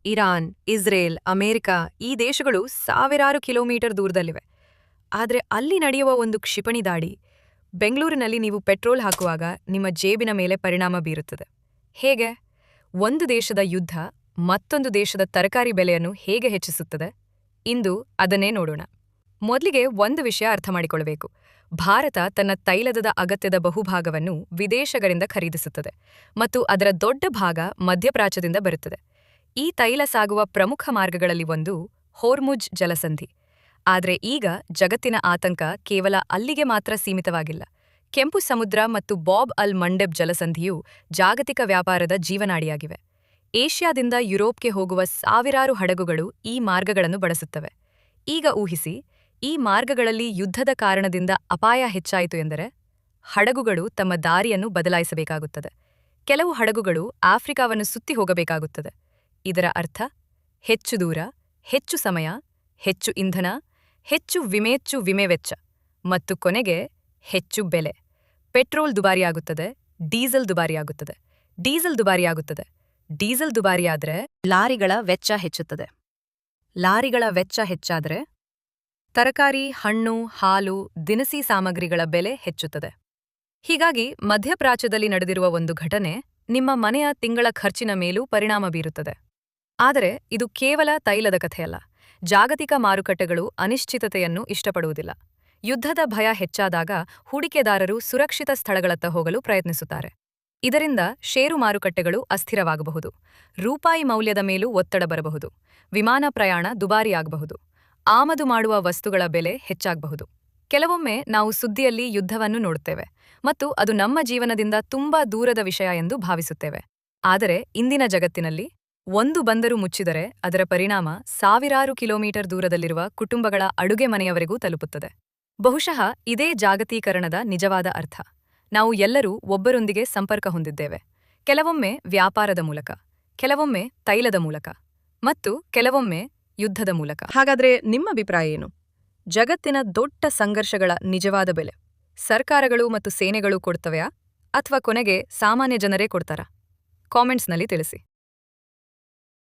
Iran, Israel, America ಈ ದೇಶಗಳು ಸಾವಿರಾರು ಕಿಲೋಮೀಟರ್ ದೂರದಲ್ಲಿವೆ. ಆದರೆ ಅಲ್ಲಿ ನಡೆಯುವ ಒಂದು ಕ್ಷಿಪಣಿ ದಾಳಿ ಬೆಂಗಳೂರಿನಲ್ಲಿ ನೀವು ಪೆಟ್ರೋಲ್ ಹಾಕುವಾಗ ನಿಮ್ಮ ಜೇಬಿನ ಮೇಲೆ ಪರಿಣಾಮ ಬೀರುತ್ತದೆ. ಹೇಗೆ? ಒಂದು ದೇಶದ ಯುದ್ಧ ಮತ್ತೊಂದು ದೇಶದ ತರಕಾರಿ ಬೆಲೆಯನ್ನು ಹೇಗೆ ಹೆಚ್ಚಿಸುತ್ತದೆ? ಇಂದು ಅದನ್ನೇ ನೋಡೋಣ. ಮೊದಲಿಗೆ ಒಂದು ವಿಷಯ ಅರ್ಥ ಮಾಡಿಕೊಳ್ಳಬೇಕು. ಭಾರತ ತನ್ನ ತೈಲದ ಅಗತ್ಯದ ಬಹುಭಾಗವನ್ನು ವಿದೇಶಗಳಿಂದ ಖರೀದಿಸುತ್ತದೆ ಮತ್ತು ಅದರ ದೊಡ್ಡ ಭಾಗ ಮಧ್ಯಪ್ರಾಚ್ಯದಿಂದ ಬರುತ್ತದೆ. ಈ ತೈಲ ಸಾಗುವ ಪ್ರಮುಖ ಮಾರ್ಗಗಳಲ್ಲಿ ಒಂದು ಹೋರ್ಮುಜ್ ಜಲಸಂಧಿ. ಆದರೆ ಈಗ ಜಗತ್ತಿನ ಆತಂಕ ಕೇವಲ ಅಲ್ಲಿಗೆ ಮಾತ್ರ ಸೀಮಿತವಾಗಿಲ್ಲ. ಕೆಂಪು ಸಮುದ್ರ ಮತ್ತು ಬಾಬ್ ಅಲ್ ಮಂಡೆಬ್ ಜಲಸಂಧಿಯು ಜಾಗತಿಕ ವ್ಯಾಪಾರದ ಜೀವನಾಡಿಯಾಗಿವೆ. ಏಷ್ಯಾದಿಂದ ಯುರೋಪ್ಗೆ ಹೋಗುವ ಸಾವಿರಾರು ಹಡಗುಗಳು ಈ ಮಾರ್ಗಗಳನ್ನು ಬಳಸುತ್ತವೆ. ಈಗ ಊಹಿಸಿ, ಈ ಮಾರ್ಗಗಳಲ್ಲಿ ಯುದ್ಧದ ಕಾರಣದಿಂದ ಅಪಾಯ ಹೆಚ್ಚಾಯಿತು ಎಂದರೆ ಹಡಗುಗಳು ತಮ್ಮ ದಾರಿಯನ್ನು ಬದಲಾಯಿಸಬೇಕಾಗುತ್ತದೆ. ಕೆಲವು ಹಡಗುಗಳು ಆಫ್ರಿಕಾವನ್ನು ಸುತ್ತಿ ಹೋಗಬೇಕಾಗುತ್ತದೆ. ಇದರ ಅರ್ಥ ಹೆಚ್ಚು ದೂರ, ಹೆಚ್ಚು ಸಮಯ, ಹೆಚ್ಚು ಇಂಧನ, ಹೆಚ್ಚು ವಿಮೆ ವೆಚ್ಚ ಮತ್ತು ಕೊನೆಗೆ ಹೆಚ್ಚು ಬೆಲೆ. ಪೆಟ್ರೋಲ್ ದುಬಾರಿಯಾಗುತ್ತದೆ, ಡೀಸೆಲ್ ದುಬಾರಿಯಾಗುತ್ತದೆ. ಡೀಸೆಲ್ ದುಬಾರಿಯಾದರೆ ಲಾರಿಗಳ ವೆಚ್ಚ ಹೆಚ್ಚುತ್ತದೆ. ಲಾರಿಗಳ ವೆಚ್ಚ ಹೆಚ್ಚಾದರೆ ತರಕಾರಿ, ಹಣ್ಣು, ಹಾಲು, ದಿನಸಿ ಸಾಮಗ್ರಿಗಳ ಬೆಲೆ ಹೆಚ್ಚುತ್ತದೆ. ಹೀಗಾಗಿ ಮಧ್ಯಪ್ರಾಚ್ಯದಲ್ಲಿ ನಡೆದಿರುವ ಒಂದು ಘಟನೆ ನಿಮ್ಮ ಮನೆಯ ತಿಂಗಳ ಖರ್ಚಿನ ಮೇಲೂ ಪರಿಣಾಮ ಬೀರುತ್ತದೆ. ಆದರೆ ಇದು ಕೇವಲ ತೈಲದ ಕಥೆಯಲ್ಲ. ಜಾಗತಿಕ ಮಾರುಕಟ್ಟೆಗಳು ಅನಿಶ್ಚಿತತೆಯನ್ನು ಇಷ್ಟಪಡುವುದಿಲ್ಲ. ಯುದ್ಧದ ಭಯ ಹೆಚ್ಚಾದಾಗ ಹೂಡಿಕೆದಾರರು ಸುರಕ್ಷಿತ ಸ್ಥಳಗಳತ್ತ ಹೋಗಲು ಪ್ರಯತ್ನಿಸುತ್ತಾರೆ. ಇದರಿಂದ ಷೇರು ಮಾರುಕಟ್ಟೆಗಳು ಅಸ್ಥಿರವಾಗಬಹುದು, ರೂಪಾಯಿ ಮೌಲ್ಯದ ಮೇಲೂ ಒತ್ತಡ ಬರಬಹುದು, ವಿಮಾನ ಪ್ರಯಾಣ ದುಬಾರಿಯಾಗಬಹುದು, ಆಮದು ಮಾಡುವ ವಸ್ತುಗಳ ಬೆಲೆ ಹೆಚ್ಚಾಗಬಹುದು. ಕೆಲವೊಮ್ಮೆ ನಾವು ಸುದ್ದಿಯಲ್ಲಿ ಯುದ್ಧವನ್ನು ನೋಡುತ್ತೇವೆ ಮತ್ತು ಅದು ನಮ್ಮ ಜೀವನದಿಂದ ತುಂಬಾ ದೂರದ ವಿಷಯ ಎಂದು ಭಾವಿಸುತ್ತೇವೆ. ಆದರೆ ಇಂದಿನ ಜಗತ್ತಿನಲ್ಲಿ ಒಂದು ಬಂದರು ಮುಚ್ಚಿದರೆ ಅದರ ಪರಿಣಾಮ ಸಾವಿರಾರು ಕಿಲೋಮೀಟರ್ ದೂರದಲ್ಲಿರುವ ಕುಟುಂಬಗಳ ಅಡುಗೆ ಮನೆಯವರೆಗೂ ತಲುಪುತ್ತದೆ. ಬಹುಶಃ ಇದೇ ಜಾಗತೀಕರಣದ ನಿಜವಾದ ಅರ್ಥ. ನಾವು ಎಲ್ಲರೂ ಒಬ್ಬರೊಂದಿಗೆ ಸಂಪರ್ಕ ಹೊಂದಿದ್ದೇವೆ. ಕೆಲವೊಮ್ಮೆ ವ್ಯಾಪಾರದ ಮೂಲಕ, ಕೆಲವೊಮ್ಮೆ ತೈಲದ ಮೂಲಕ ಮತ್ತು ಕೆಲವೊಮ್ಮೆ ಯುದ್ಧದ ಮೂಲಕ. ಹಾಗಾದ್ರೆ ನಿಮ್ಮ ಅಭಿಪ್ರಾಯ ಏನು? ಜಗತ್ತಿನ ದೊಡ್ಡ ಸಂಘರ್ಷಗಳ ನಿಜವಾದ ಬೆಲೆ ಸರ್ಕಾರಗಳು ಮತ್ತು ಸೇನೆಗಳು ಕೊಡ್ತವೆಯಾ ಅಥವಾ ಕೊನೆಗೆ ಸಾಮಾನ್ಯ ಜನರೇ ಕೊಡ್ತಾರಾ? ಕಾಮೆಂಟ್ಸ್ನಲ್ಲಿ ತಿಳಿಸಿ.